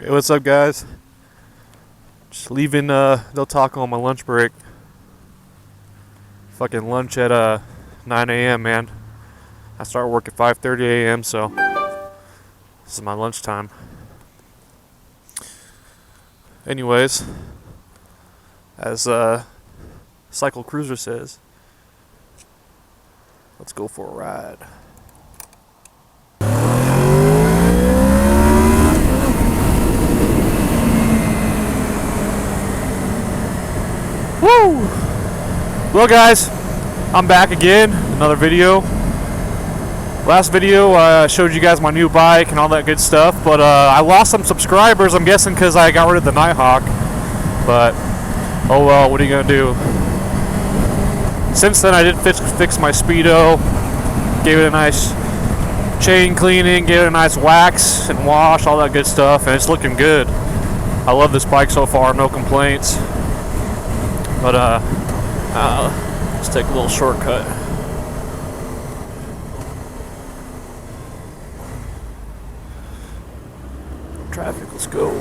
Hey, what's up, guys? Just leaving Del Taco on my lunch break. Fucking lunch at 9 a.m., man. I start work at 5:30 a.m., so this is my lunchtime. Anyways, as Cycle Cruiser says, let's go for a ride. Woo! Well, guys, I'm back again. Another video. Last video, I showed you guys my new bike and all that good stuff, but I lost some subscribers, I'm guessing because I got rid of the Nighthawk. But, oh well, what are you going to do? Since then, I did fix my Speedo, gave it a nice chain cleaning, gave it a nice wax and wash, all that good stuff, and it's looking good. I love this bike so far, no complaints. But let's take a little shortcut. Traffic, let's go.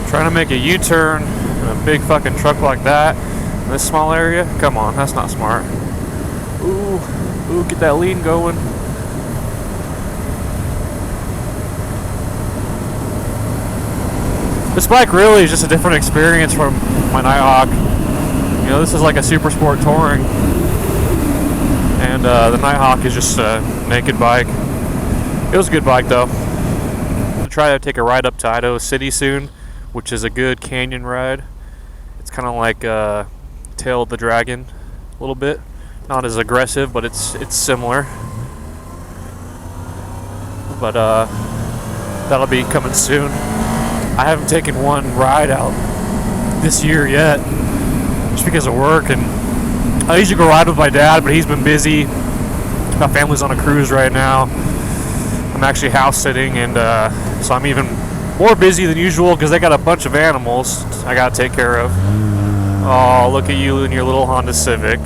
Trying to make a U-turn in a big fucking truck like that in this small area? Come on, that's not smart. Ooh, get that lean going. This bike really is just a different experience from my Nighthawk. You know, this is like a super sport touring, and the Nighthawk is just a naked bike. It was a good bike though. I'm gonna try to take a ride up to Idaho City soon, which is a good canyon ride. It's kind of like Tail of the Dragon, a little bit. Not as aggressive, but it's similar. But that'll be coming soon. I haven't taken one ride out this year yet, just because of work, and I usually go ride with my dad, but he's been busy. My family's on a cruise right now. I'm actually house sitting, and so I'm even more busy than usual because I got a bunch of animals I gotta take care of. Oh, look at you in your little Honda Civic.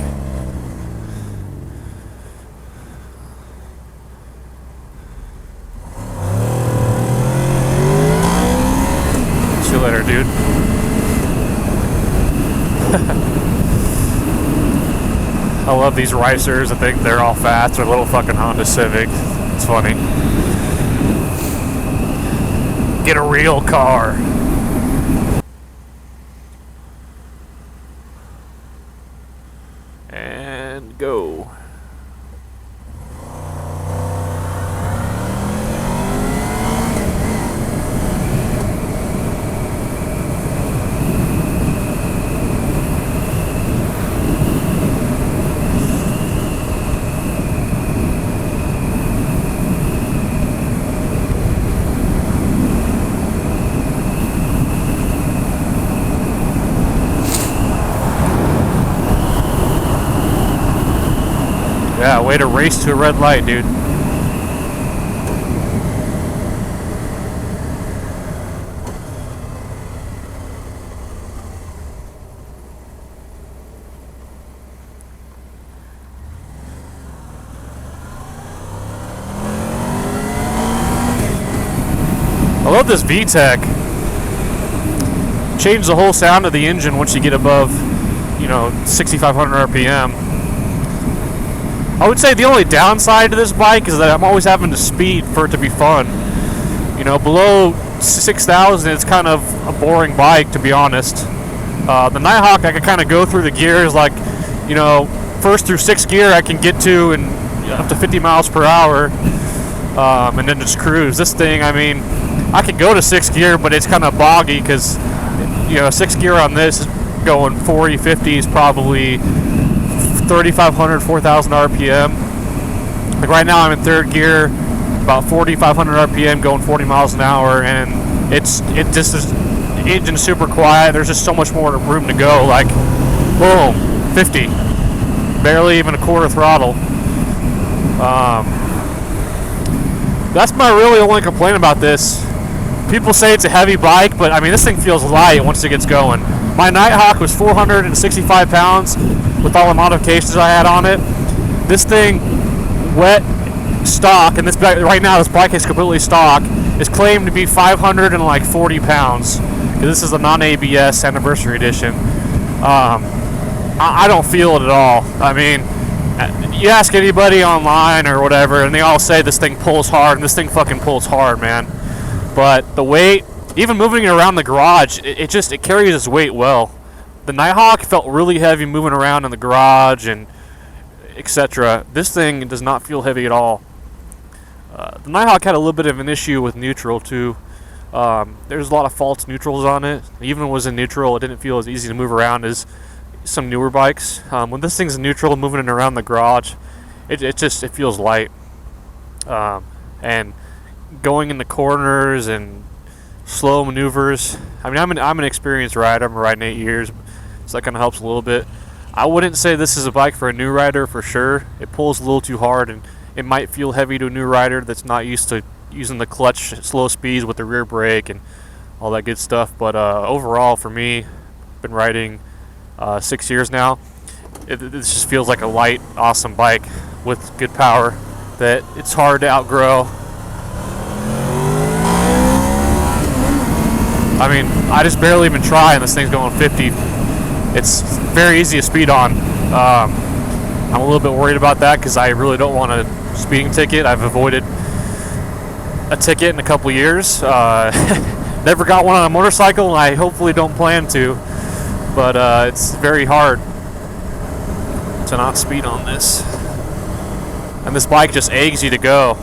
See you later, dude. I love these racers. I think they're all fast. They're little fucking Honda Civic. It's funny. Get a real car. And go. Yeah, way to race to a red light, dude. I love this Vtec. Change the whole sound of the engine once you get above, 6,500 RPM. I would say the only downside to this bike is that I'm always having to speed for it to be fun. Below 6,000, it's kind of a boring bike, to be honest. The Nighthawk, I can kind of go through the gears, like, first through 6th gear I can get to and up to 50 miles per hour, and then just cruise. This thing, I mean, I can go to 6th gear, but it's kind of boggy because, 6th gear on this going 40, 50 is probably 3,500, 4,000 RPM. Like right now I'm in 3rd gear, about 4,500 RPM, going 40 miles an hour, and the engine's super quiet. There's just so much more room to go. Like, boom, 50, barely even a quarter throttle. That's my really only complaint about this. People say it's a heavy bike, but I mean, this thing feels light once it gets going. My Nighthawk was 465 pounds with all the modifications I had on it. This thing, wet stock, and this right now this bike is completely stock, is claimed to be 540 pounds. This is a non-ABS anniversary edition. I don't feel it at all. I mean, you ask anybody online or whatever, and they all say this thing pulls hard, and this thing fucking pulls hard, man. But the weight, even moving it around the garage, it carries its weight well. The Nighthawk felt really heavy moving around in the garage and etc. This thing does not feel heavy at all. The Nighthawk had a little bit of an issue with neutral too. There's a lot of false neutrals on it. Even when it was in neutral, it didn't feel as easy to move around as some newer bikes. When this thing's in neutral, moving it around the garage, it feels light. And going in the corners and slow maneuvers. I mean, I'm an experienced rider. I'm riding 8 years, so that kind of helps a little bit. I wouldn't say this is a bike for a new rider for sure. It pulls a little too hard, and it might feel heavy to a new rider that's not used to using the clutch at slow speeds with the rear brake and all that good stuff. But overall, for me, I've been riding 6 years now. It just feels like a light, awesome bike with good power that it's hard to outgrow. I mean, I just barely even try, and this thing's going 50. It's very easy to speed on. I'm a little bit worried about that because I really don't want a speeding ticket. I've avoided a ticket in a couple years. Never got one on a motorcycle, and I hopefully don't plan to. But it's very hard to not speed on this. And this bike just eggs you to go.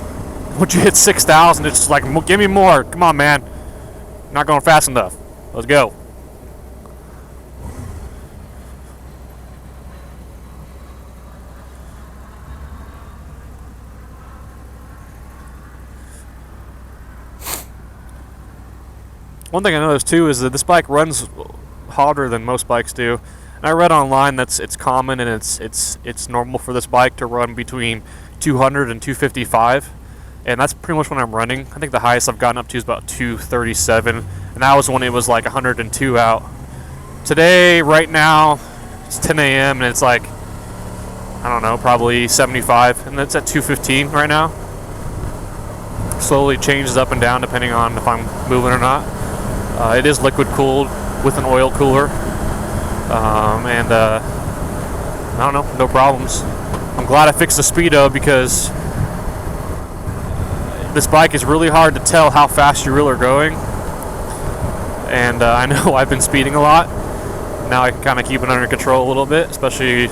Once you hit 6,000, it's just like, give me more. Come on, man. Not going fast enough. Let's go. One thing I noticed too is that this bike runs hotter than most bikes do. And I read online that's it's common and it's normal for this bike to run between 200 and 255. And that's pretty much when I'm running. I think the highest I've gotten up to is about 237, and that was when it was like 102 out. Today, right now, it's 10 a.m. and it's like, I don't know, probably 75, and that's at 215 right now. Slowly changes up and down depending on if I'm moving or not. It is liquid cooled with an oil cooler, and I don't know, no problems. I'm glad I fixed the speedo because this bike is really hard to tell how fast you really are going, and I know I've been speeding a lot. Now I can kind of keep it under control a little bit, especially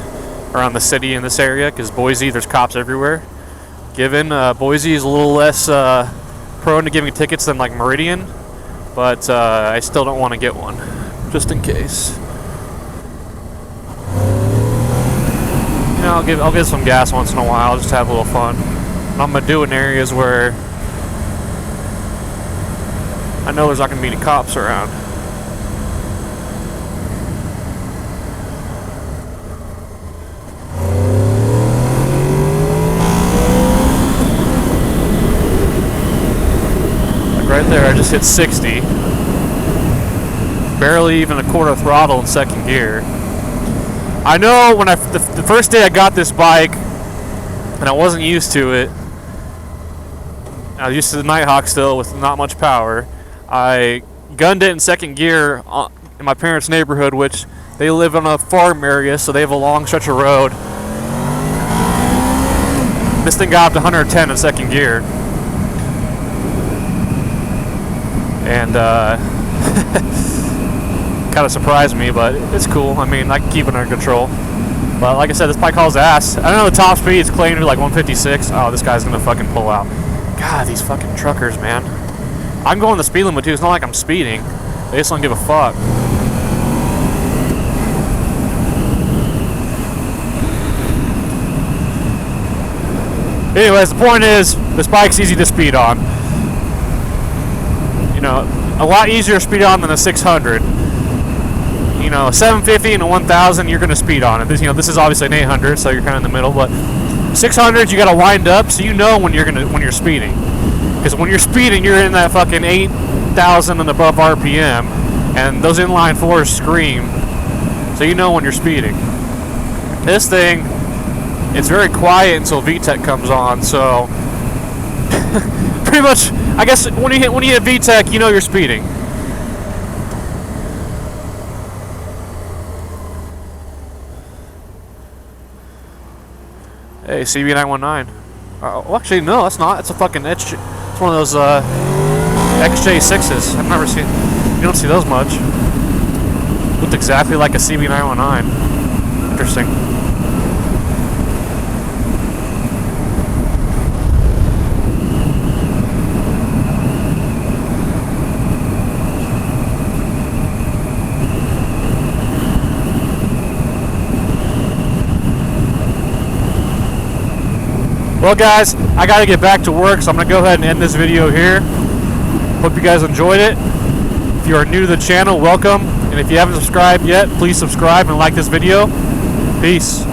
around the city in this area, because Boise, there's cops everywhere. Boise is a little less prone to giving tickets than like Meridian, but I still don't want to get one, just in case. You know, I'll give some gas once in a while, just to have a little fun. And I'm gonna do it in areas where I know there's not going to be any cops around. Like right there, I just hit 60. Barely even a quarter throttle in second gear. I know when the first day I got this bike, and I wasn't used to it, I was used to the Nighthawk still with not much power. I gunned it in second gear in my parents' neighborhood, which they live in a farm area, so they have a long stretch of road. This thing got up to 110 in second gear. And kind of surprised me, but it's cool. I mean, I can keep it under control. But like I said, this bike hauls ass. I know the top speed is claimed to be like 156. Oh, this guy's gonna fucking pull out. God, these fucking truckers, man. I'm going the speed limit too. It's not like I'm speeding. They just don't give a fuck. Anyways, the point is, this bike's easy to speed on. You know, a lot easier to speed on than a 600. You know, a 750 and a 1000, you're going to speed on it. This is obviously an 800, so you're kind of in the middle. But 600, you got to wind up, so you know when you're speeding. Because when you're speeding, you're in that fucking 8,000 and above RPM, and those inline fours scream, so you know when you're speeding. This thing it's very quiet until Vtec comes on. So pretty much, I guess when you hit Vtec, you know you're speeding. Hey, CB919. Well, actually, no, that's not. It's a fucking it's one of those XJ6s. I've never seen. You don't see those much. Looked exactly like a CB919. Interesting. Well, guys, I got to get back to work, so I'm going to go ahead and end this video here. Hope you guys enjoyed it. If you are new to the channel, welcome. And if you haven't subscribed yet, please subscribe and like this video. Peace.